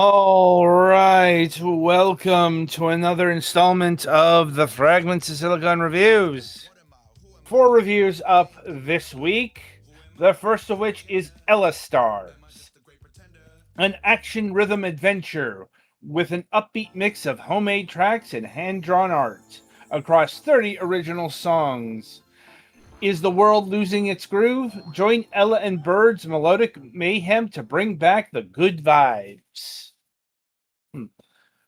All right, welcome to another installment of the Fragments of Silicon reviews. 4 reviews up this week, the first of which is Ella Stars, an action rhythm adventure with an upbeat mix of homemade tracks and hand-drawn art across 30 original songs. Is the world losing its groove? Join Ella and Bird's melodic mayhem to bring back the good vibes.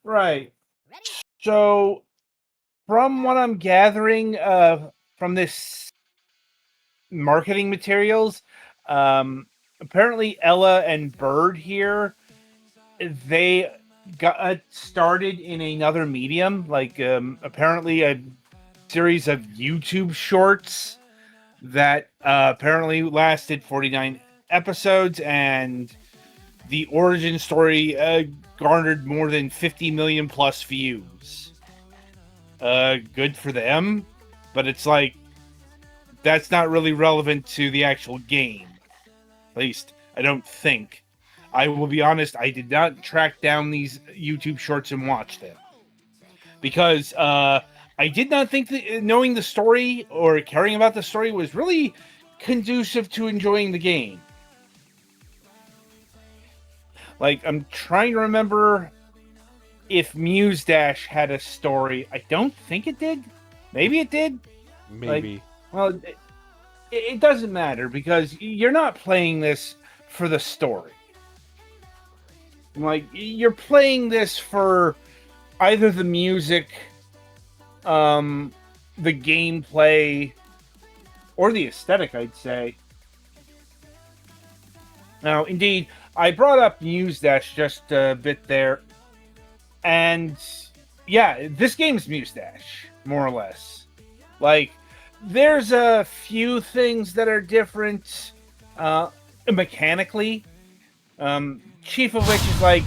Right. So, from what I'm gathering from this marketing materials, apparently Ella and Bird here, they got started in another medium, like apparently a series of YouTube shorts that apparently lasted 49 episodes, and the origin story garnered more than 50 million plus views. Good for them, but it's like, that's not really relevant to the actual game. At least, I don't think. I will be honest, I did not track down these YouTube shorts and watch them. Because I did not think that knowing the story or caring about the story was really conducive to enjoying the game. Like, I'm trying to remember if Muse Dash had a story. I don't think it did. Maybe it did. Maybe. Like, well, it doesn't matter because you're not playing this for the story. Like, you're playing this for either the music, the gameplay, or the aesthetic, I'd say. Now, indeed, I brought up Muse Dash just a bit there, and yeah, this game's Muse Dash, more or less. Like, there's a few things that are different mechanically, chief of which is like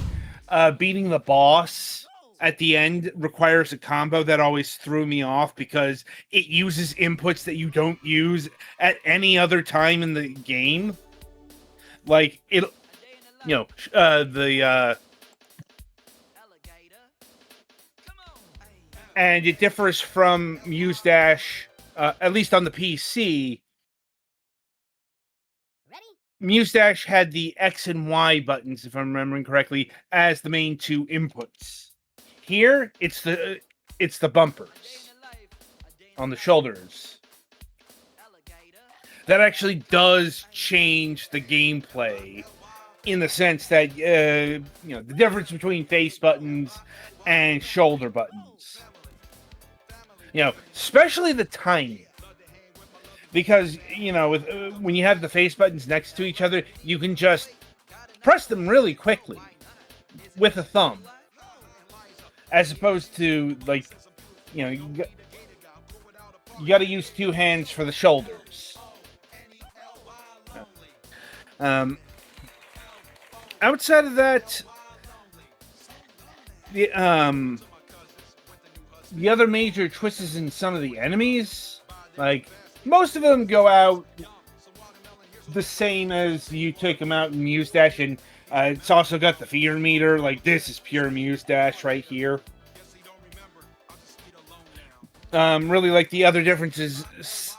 beating the boss at the end requires a combo that always threw me off because it uses inputs that you don't use at any other time in the game. Like, it, you know, and it differs from Muse Dash, at least on the PC. Muse Dash had the X and Y buttons, if I'm remembering correctly, as the main two inputs. Here, it's the bumpers on the shoulders. That actually does change the gameplay in the sense that the difference between face buttons and shoulder buttons. Especially the timing. Because, when you have the face buttons next to each other, you can just press them really quickly with a thumb. As opposed to, like, you got to use two hands for the shoulders. Outside of that, the other major twists in some of the enemies, like, most of them go out the same as you took them out in Muse Dash, and it's also got the fear meter. Like, this is pure Muse Dash right here. Really, like, the other difference is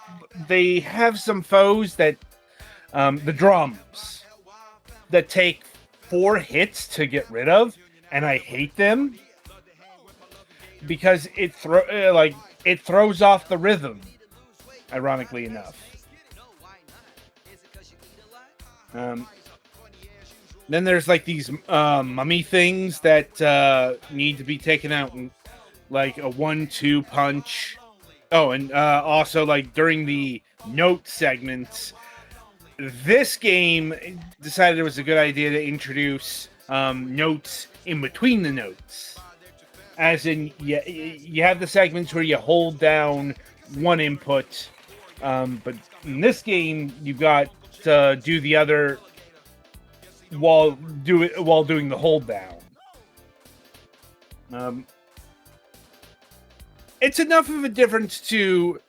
they have some foes that, the drums, that take 4 hits to get rid of, and I hate them because it throws off the rhythm. Ironically enough. Then there's like these mummy things that need to be taken out in like a 1-2 punch. Oh, and also like during the note segments, this game decided it was a good idea to introduce notes in between the notes. As in, you have the segments where you hold down one input, but in this game you've got to do the other while doing the hold down. It's enough of a difference to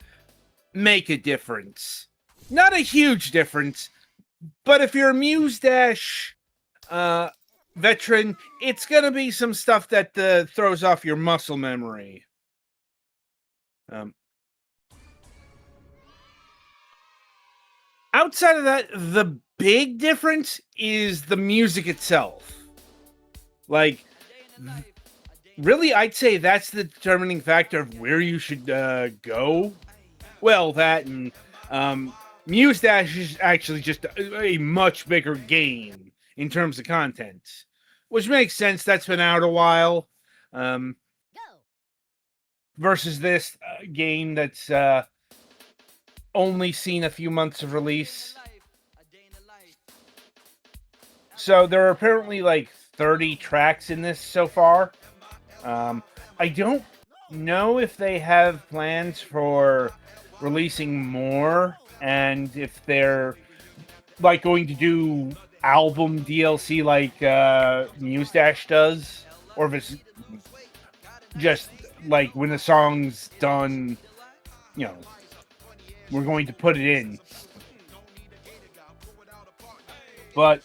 make a difference. Not a huge difference, but if you're a Muse Dash veteran, it's gonna be some stuff that throws off your muscle memory. Outside of that, the big difference is the music itself. Like, really, I'd say that's the determining factor of where you should go. Well, that and Muse Dash is actually just a much bigger game in terms of content, which makes sense. That's been out a while. Versus this game that's only seen a few months of release. So there are apparently like 30 tracks in this so far. I don't know if they have plans for releasing more, and if they're like going to do album DLC like Muse Dash does, or if it's just like when the song's done, you know, we're going to put it in. But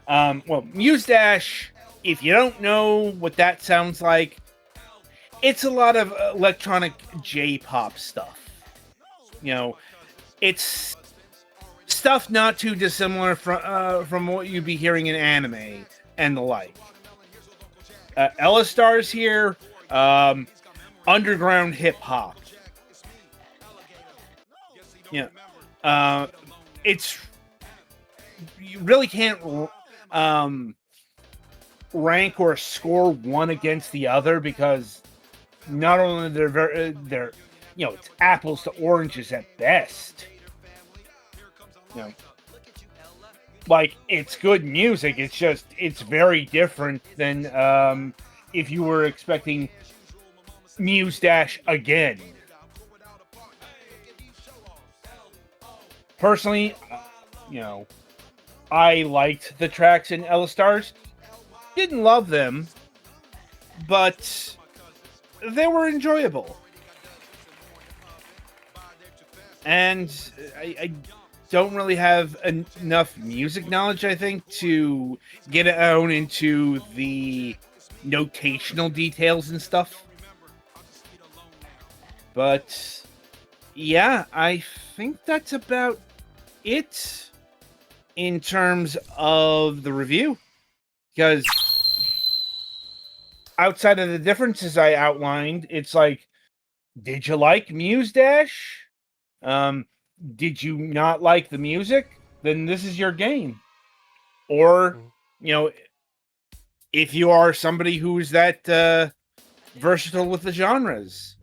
well, Muse Dash, if you don't know what that sounds like, it's a lot of electronic J-pop stuff. You know, it's stuff not too dissimilar from what you'd be hearing in anime and the like. Ella Star's here, underground hip hop. Yeah, it's you really can't rank or score one against the other, because not only they're it's apples to oranges at best. Like, it's good music. It's just it's very different than if you were expecting Muse Dash again. Personally, I liked the tracks in Ella Stars. Didn't love them, but they were enjoyable. And I don't really have enough music knowledge, I think, to get out into the notational details and stuff. But yeah, I think that's about it in terms of the review. Because outside of the differences I outlined, it's like, did you like Muse Dash? Did you not like the music? Then this is your game. Or, if you are somebody who's that versatile with the genres.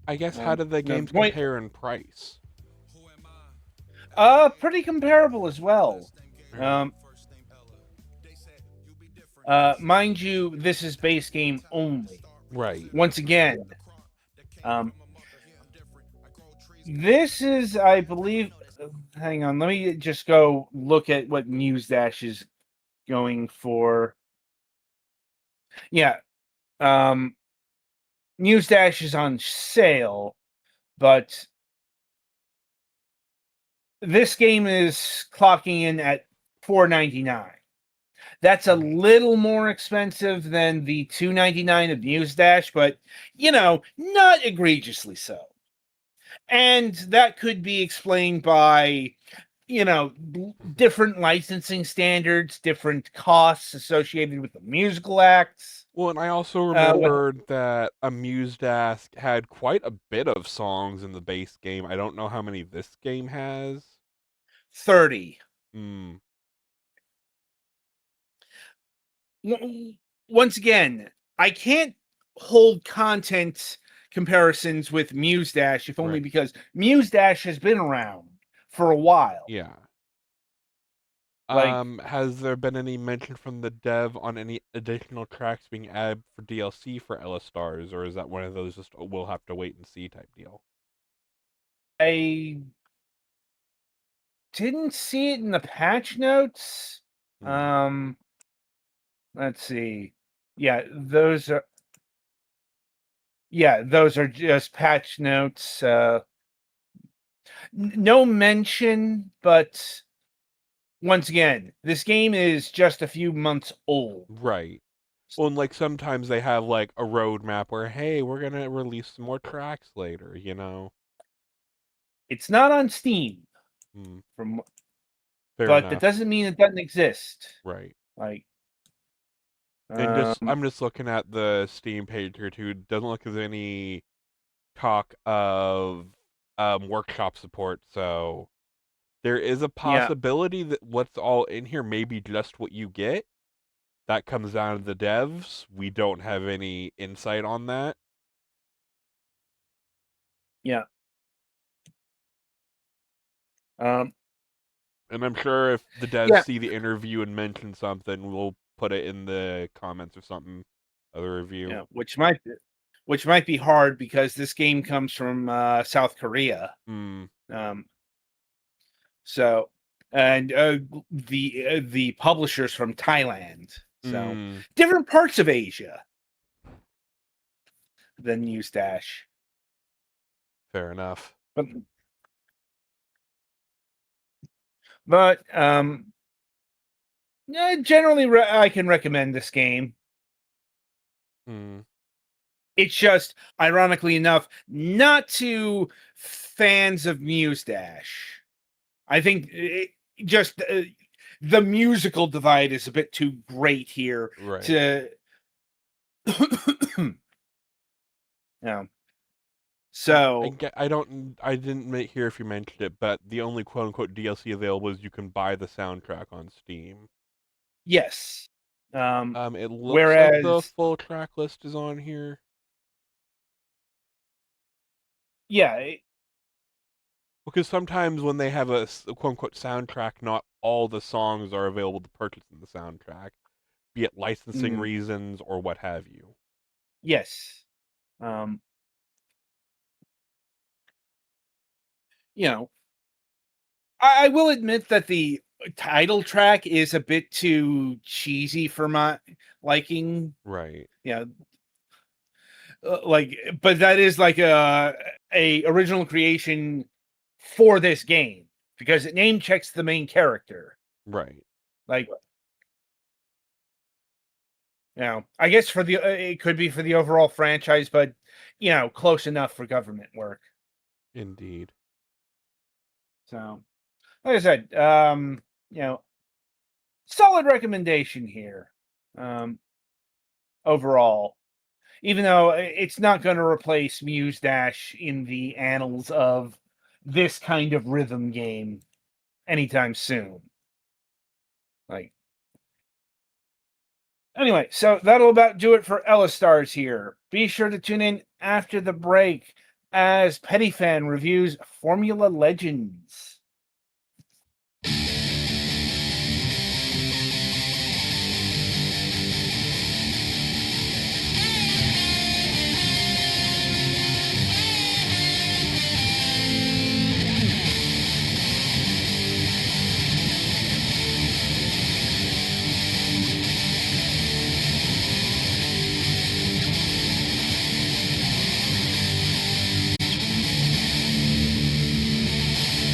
I guess, how did the games compare in price? Pretty comparable as well. Mind you, this is base game only. Right. Once again, this is, I believe. Hang on, let me just go look at what Muse Dash is going for. Yeah, Muse Dash is on sale, but this game is clocking in at $4.99. That's a little more expensive than the $2.99 of Muse Dash, but not egregiously so. And that could be explained by, different licensing standards, different costs associated with the musical acts. Well, and I also remembered that a Muse Dash had quite a bit of songs in the base game. I don't know how many this game has. 30. Once again, I can't hold content comparisons with Muse Dash, if only because Muse Dash has been around for a while. Yeah. Has there been any mention from the dev on any additional tracks being added for DLC for Ella Stars, or is that one of those just we'll have to wait and see type deal? I didn't see it in the patch notes. Let's see. Yeah, those are just patch notes. No mention, but once again, this game is just a few months old. Right. Well, and like sometimes they have like a roadmap where, hey, we're gonna release some more tracks later, you know. It's not on Steam, Hmm. from Fair but that enough. doesn't mean it doesn't exist. Right. Like, And just um, I'm just looking at the Steam page here too. It doesn't look like there's any talk of workshop support, so there is a yeah, possibility that what's all in here may be just what you get. That comes down to the devs. We don't have any insight on that. yeah. Um, And I'm sure if the devs yeah, see the interview and mention something, we'll put it in the comments or something of the review. yeah. Which might be hard because this game comes from South Korea. Hmm. Um, so, and the publishers from Thailand. So, Hmm. different parts of Asia than Muse Dash. Fair enough. But yeah, generally, I can recommend this game. Hmm. It's just, ironically enough, not to fans of Muse Dash. I think just the musical divide is a bit too great here Right. to. So I didn't hear if you mentioned it, but the only quote unquote DLC available is you can buy the soundtrack on Steam. yes. It looks like the Whereas, full track list is on here. yeah, Because sometimes when they have a quote unquote soundtrack, not all the songs are available to purchase in the soundtrack, be it licensing mm, reasons or what have you. yes. Um, you know, I will admit that the title track is a bit too cheesy for my liking. Right. Yeah, like, but that is like a original creation for this game because it name checks the main character. Right. Like, I guess for the it could be for the overall franchise, but close enough for government work. Indeed. So, like I said, you know, solid recommendation here. Um, overall, even though it's not going to replace Muse Dash in the annals of this kind of rhythm game anytime soon. Like, anyway, so that'll about do it for Ella Stars here. Be sure to tune in after the break as Petty Fan reviews Formula Legends.